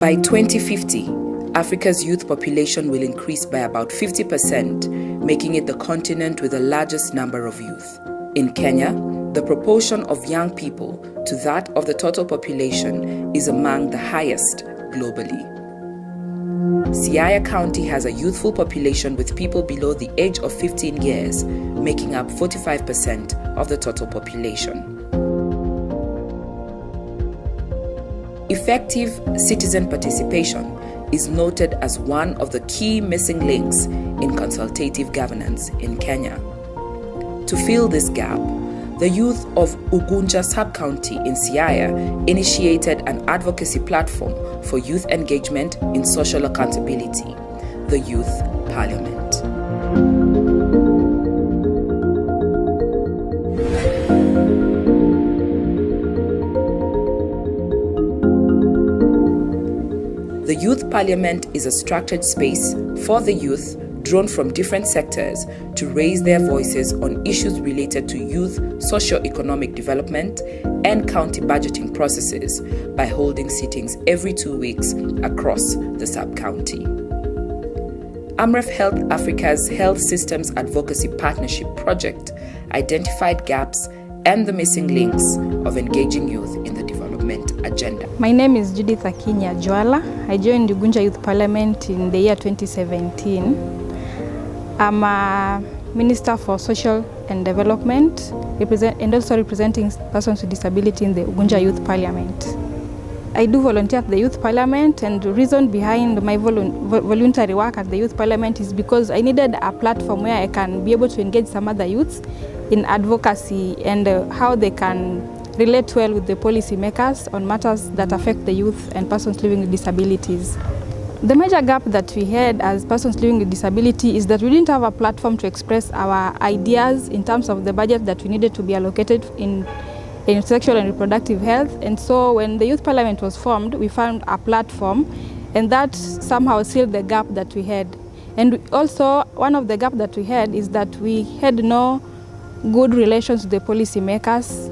By 2050, Africa's youth population will increase by about 50%, making it the continent with the largest number of youth. In Kenya, the proportion of young people to that of the total population is among the highest globally. Siaya County has a youthful population with people below the age of 15 years, making up 45% of the total population. Effective citizen participation is noted as one of the key missing links in consultative governance in Kenya. To fill this gap, the youth of Ugunja sub-county in Siaya initiated an advocacy platform for youth engagement in social accountability, the Youth Parliament. The Youth Parliament is a structured space for the youth drawn from different sectors to raise their voices on issues related to youth socio-economic development and county budgeting processes by holding sittings every 2 weeks across the sub-county. AMREF Health Africa's Health Systems Advocacy Partnership project identified gaps and the missing links of engaging youth in the development agenda. My name is Judith Akinya Jwala. I joined Ugunja Youth Parliament in the year 2017. I'm a Minister for Social and Development and also representing persons with disability in the Ugunja Youth Parliament. I do volunteer at the Youth Parliament, and the reason behind my voluntary work at the Youth Parliament is because I needed a platform where I can be able to engage some other youths in advocacy and how they can relate well with the policy makers on matters that affect the youth and persons living with disabilities. The major gap that we had as persons living with disability is that we didn't have a platform to express our ideas in terms of the budget that we needed to be allocated in sexual and reproductive health. And so when the Youth Parliament was formed, we found a platform, and that somehow sealed the gap that we had. And also, one of the gaps that we had is that we had no good relations with the policy makers,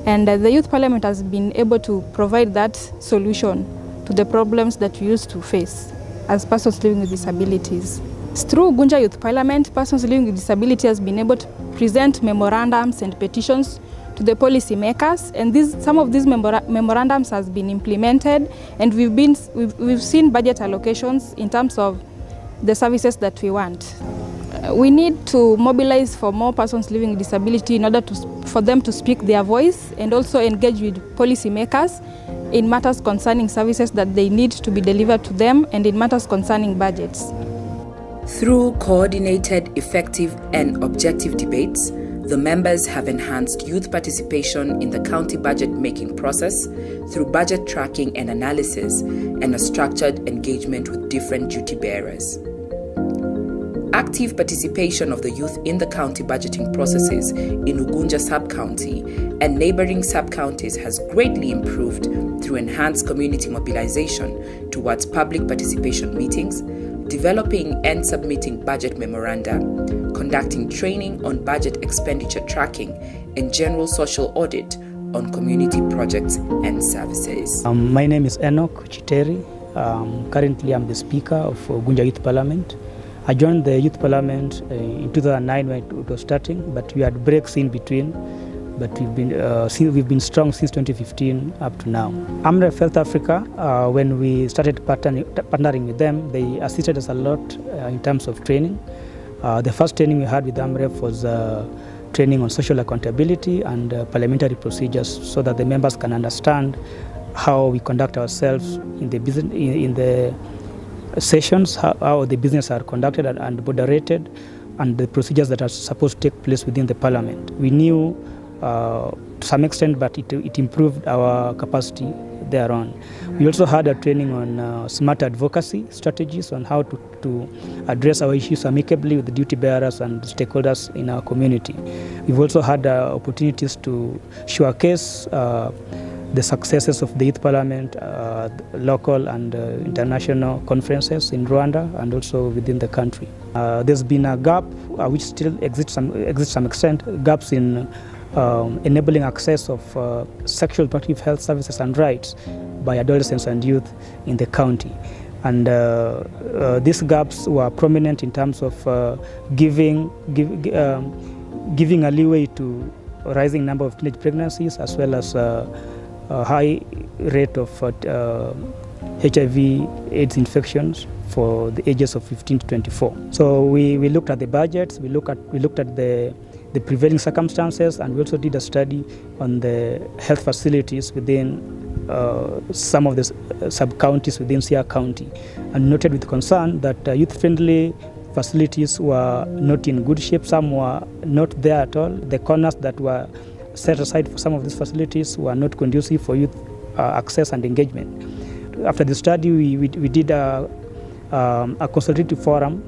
and the Youth Parliament has been able to provide that solution to the problems that we used to face as persons living with disabilities. Through Ugunja Youth Parliament, persons living with disability has been able to present memorandums and petitions to the policy makers, and some of these memorandums has been implemented, and we've seen budget allocations in terms of the services that we want. We need to mobilize for more persons living with disability in order for them to speak their voice and also engage with policy makers in matters concerning services that they need to be delivered to them and in matters concerning budgets. Through coordinated, effective and objective debates, the members have enhanced youth participation in the county budget-making process through budget tracking and analysis and a structured engagement with different duty bearers. Active participation of the youth in the county budgeting processes in Ugunja sub-county and neighboring sub-counties has greatly improved through enhanced community mobilization towards public participation meetings, developing and submitting budget memoranda, conducting training on budget expenditure tracking, and general social audit on community projects and services. My name is Enoch Chiteri. Currently, I'm the Speaker of Ugunja Youth Parliament. I joined the Youth Parliament in 2009 when it was starting, but we had breaks in between. But we've been strong since 2015 up to now. AMREF Health Africa, when we started partnering with them, they assisted us a lot in terms of training. The first training we had with AMREF was training on social accountability and parliamentary procedures, so that the members can understand how we conduct ourselves in the sessions, how the business are conducted and moderated, and the procedures that are supposed to take place within the parliament. We knew to some extent, but it improved our capacity thereon. We also had a training on smart advocacy strategies on how to address our issues amicably with the duty bearers and stakeholders in our community. We've also had opportunities to showcase the successes of the Youth Parliament, local and international conferences in Rwanda and also within the country. There's been a gap which still exists some extent, gaps in enabling access of sexual reproductive health services and rights by adolescents and youth in the county. And these gaps were prominent in terms of giving a leeway to a rising number of teenage pregnancies, as well as a high rate of HIV/AIDS infections for the ages of 15 to 24. So we looked at the budgets, we looked at the prevailing circumstances, and we also did a study on the health facilities within some of the sub-counties within Siaya County, and noted with concern that youth-friendly facilities were not in good shape. Some were not there at all. The corners that were set aside for some of these facilities were not conducive for youth access and engagement. After the study, we did a consultative forum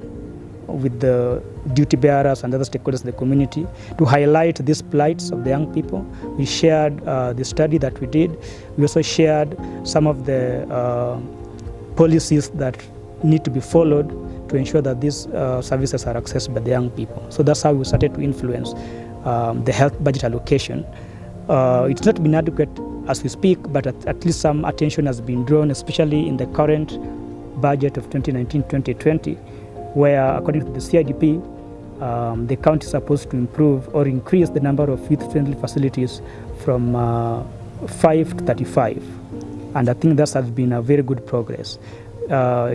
with the duty bearers and other stakeholders in the community to highlight these plights of the young people. We shared the study that we did. We also shared some of the policies that need to be followed to ensure that these services are accessed by the young people. So that's how we started to influence the health budget allocation. It's not been adequate as we speak, but at least some attention has been drawn, especially in the current budget of 2019-2020, where according to the CIDP, the county is supposed to improve or increase the number of youth-friendly facilities from 5 to 35. And I think that has been a very good progress.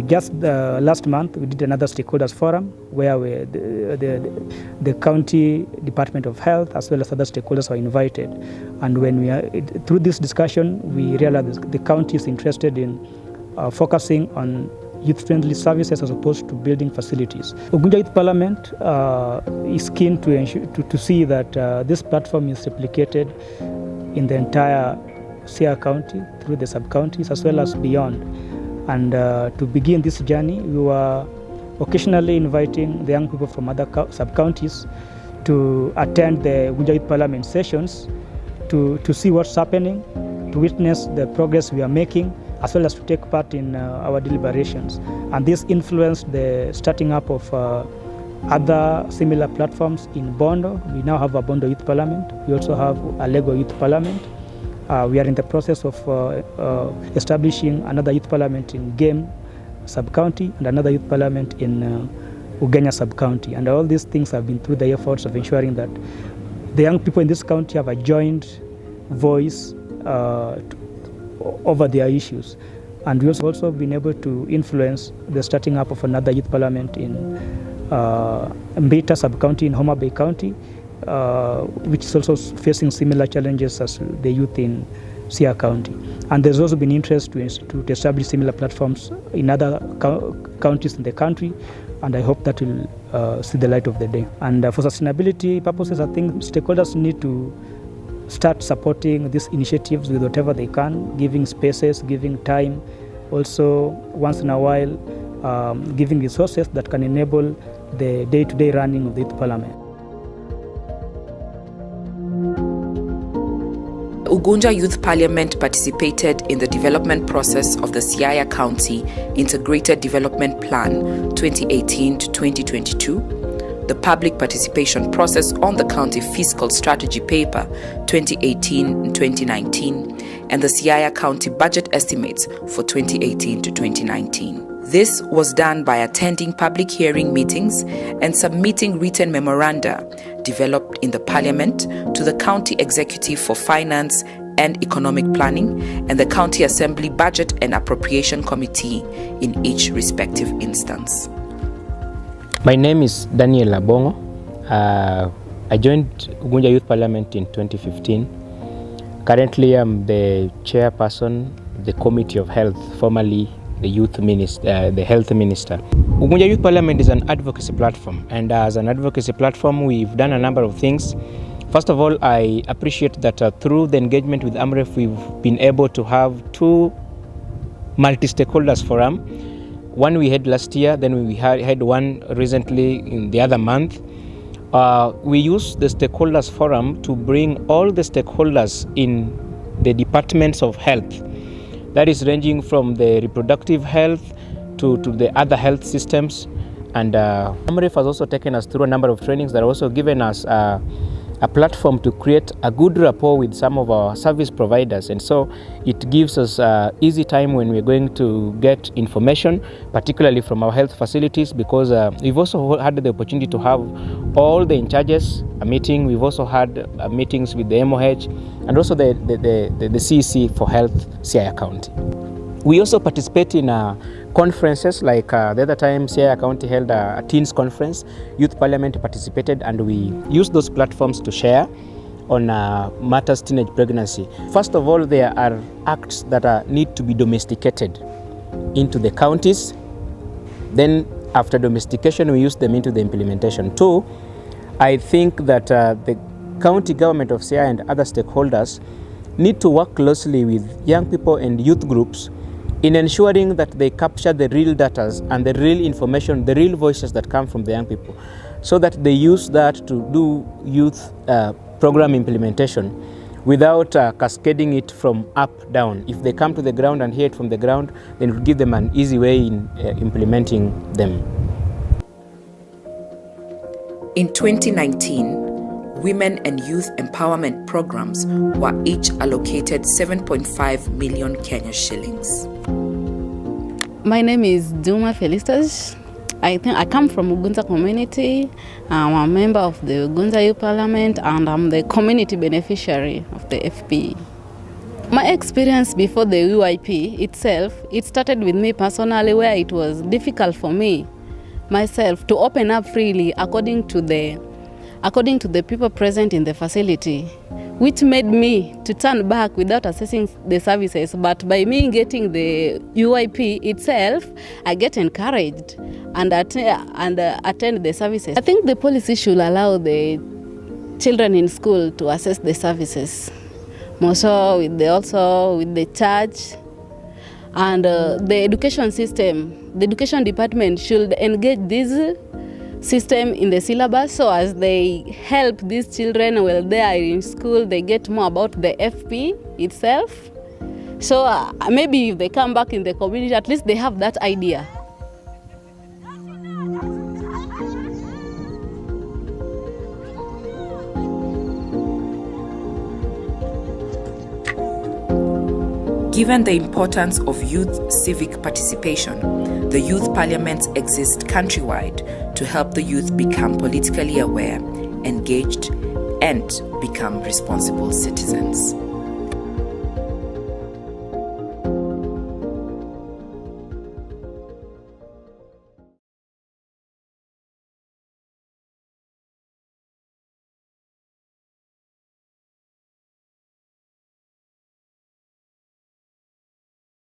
Just last month, we did another stakeholders forum where the county Department of Health as well as other stakeholders were invited. And when through this discussion, we realized the county is interested in focusing on youth-friendly services as opposed to building facilities. Ugunja Youth Parliament is keen to see that this platform is replicated in the entire Siaya County through the sub-counties as well as beyond. And to begin this journey, we were occasionally inviting the young people from other sub-counties to attend the Ugunja Youth Parliament sessions to see what's happening, to witness the progress we are making, as well as to take part in our deliberations. And this influenced the starting up of other similar platforms in Bondo. We now have a Bondo Youth Parliament. We also have a Lego Youth Parliament. We are in the process of establishing another youth parliament in Game sub-county and another youth parliament in Ugunja sub-county. And all these things have been through the efforts of ensuring that the young people in this county have a joint voice over their issues. And we've also been able to influence the starting up of another youth parliament in Mbita sub-county in Homa Bay County, which is also facing similar challenges as the youth in Siaya County. And there's also been interest to establish similar platforms in other counties in the country, and I hope that will see the light of the day. And for sustainability purposes, I think stakeholders need to start supporting these initiatives with whatever they can, giving spaces, giving time, also once in a while giving resources that can enable the day-to-day running of the youth parliament. Ugunja Youth Parliament participated in the development process of the Siaya County Integrated Development Plan 2018 to 2022, the public participation process on the County Fiscal Strategy Paper 2018 and 2019, and the Siaya County Budget Estimates for 2018 to 2019. This was done by attending public hearing meetings and submitting written memoranda developed in the Parliament to the County Executive for Finance and Economic Planning and the County Assembly Budget and Appropriation Committee in each respective instance. My name is Daniel Labongo. I joined Ugunja Youth Parliament in 2015. Currently, I'm the chairperson of the Committee of Health, formerly the Youth Minister, the Health Minister. Ugunja Youth Parliament is an advocacy platform, and as an advocacy platform, we've done a number of things. First of all, I appreciate that through the engagement with AMREF, we've been able to have 2 multi-stakeholders forum. One we had last year, then we had one recently in the other month. We used the stakeholders forum to bring all the stakeholders in the departments of health. That is ranging from the reproductive health to the other health systems. And AMREF has also taken us through a number of trainings that have also given us a platform to create a good rapport with some of our service providers, and so it gives us easy time when we're going to get information, particularly from our health facilities, because we've also had the opportunity to have all the in-charges a meeting. We've also had meetings with the MOH and also the CEC for Health, Siaya County. We also participate in conferences, like the other time Siaya County held a teens conference. Youth Parliament participated, and we use those platforms to share on matters teenage pregnancy. First of all, there are acts that need to be domesticated into the counties. Then after domestication, we use them into the implementation. Two, I think that the county government of Siaya and other stakeholders need to work closely with young people and youth groups in ensuring that they capture the real data and the real information, the real voices that come from the young people, so that they use that to do youth program implementation without cascading it from up down. If they come to the ground and hear it from the ground, then it will give them an easy way in implementing them. In 2019, women and youth empowerment programs were each allocated 7.5 million Kenya shillings. My name is Duma Felicitas. I come from Ugunja community. I'm a member of the Ugunja Youth Parliament, and I'm the community beneficiary of the FP. My experience before the UIP itself, it started with me personally, where it was difficult for me myself to open up freely according to the people present in the facility, which made me to turn back without assessing the services. But by me getting the UIP itself, I get encouraged and attend the services. I think the policy should allow the children in school to access the services, more so with the church and the education system. The education department should engage this system in the syllabus, so as they help these children while they are in school, they get more about the FP itself. So maybe if they come back in the community, at least they have that idea. Given the importance of youth civic participation, the youth parliaments exist countrywide to help the youth become politically aware, engaged, and become responsible citizens.